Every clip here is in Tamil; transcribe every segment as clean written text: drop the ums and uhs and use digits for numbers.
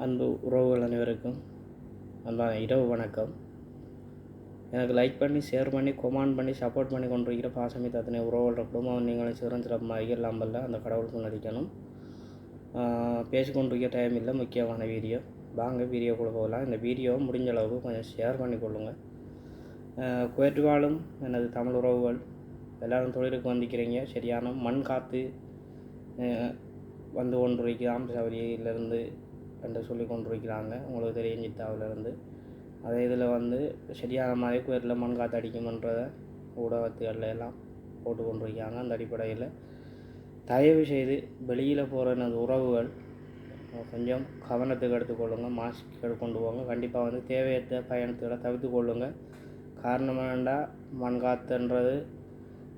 அன்பு உறவுகள் அனைவருக்கும் அன்பான இரவு வணக்கம். எனக்கு லைக் பண்ணி, ஷேர் பண்ணி, கொமெண்ட் பண்ணி, சப்போர்ட் பண்ணி கொண்டிருக்கிற பாசமிக்க அத்தனை உறவுகளோட குடும்பம் நீங்களும் சிறந்திரமாக இல்லாமல் அந்த கடவுளுக்கு நடிக்கணும். பேசிக்கொண்டிருக்க டைம் இல்லை, முக்கியமான வீடியோ. வாங்க வீடியோக்குள்ளே போகலாம். இந்த வீடியோவை முடிஞ்ச அளவுக்கு கொஞ்சம் ஷேர் பண்ணி கொள்ளுங்கள். குவைத் வாழும் எனது தமிழ் உறவுகள் எல்லோரும் தொழிலுக்கு வந்திருக்கிறீங்க. சரியான மண் காற்று வந்து கொண்டிருக்கிறான் சவுதியிலேருந்து என்று சொல்லி கொண்டிருக்கிறாங்க. உங்களுக்கு தெரியும், ஜித்தாவிலேருந்து. அதே இதில் வந்து சரியான மாதிரி குவைத்தில் மண் காற்று அடிக்குமன்றதை ஊடகத்துகளில் எல்லாம் போட்டு கொண்டிருக்காங்க. அந்த அடிப்படையில் தயவு செய்து வெளியில் போகிற எனது உறவுகள் கொஞ்சம் கவனத்துக்கு எடுத்துக்கொள்ளுங்க. மாஸ்க் கொண்டு போங்க. கண்டிப்பாக வந்து தேவையற்ற பயணத்துகளை தவிர்த்து கொள்ளுங்கள். காரணம் என்னென்னா, மண் காற்றுன்றது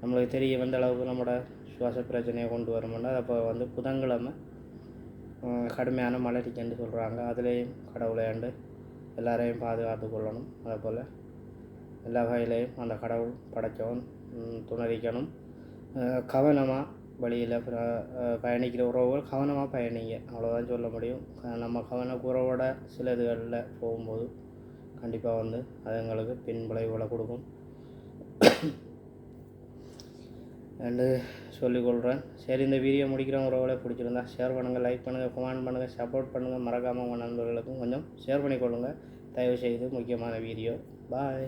நம்மளுக்கு தெரிய வந்த அளவுக்கு நம்மளோட சுவாச பிரச்சனையை கொண்டு வரும்னா, அப்போ வந்து புதன்கிழமை கடுமையான மழை அடிக்குன்னு சொல்கிறாங்க. அதுலேயும் கடவுளையாண்டு எல்லாரையும் பாதுகாத்து கொள்ளணும். அதே போல் எல்லா வகையிலையும் அந்த கடவுள் படைத்தவன் துணரிக்கணும். கவனமாக வழியில் பயணிக்கிற உறவுகள் கவனமாக பயணிங்க, அவ்வளோதான் சொல்ல முடியும். நம்ம கவனக்குறவோட சில இதுகளில் போகும்போது கண்டிப்பாக வந்து அது எங்களுக்கு பின் விளைவுகளை கொடுக்கும் என்று சொல்லிக்கொள்கிறேன். சரி, இந்த வீடியோ முடிக்கிற உறவுகளை பிடிச்சிருந்தா ஷேர் பண்ணுங்கள், லைக் பண்ணுங்கள், கமெண்ட் பண்ணுங்கள், சப்போர்ட் பண்ணுங்கள். மறக்காமல் உங்கள் நண்பர்களுக்கும் கொஞ்சம் ஷேர் பண்ணிக்கொள்ளுங்கள் தயவுசெய்து. முக்கியமான வீடியோ. பாய்.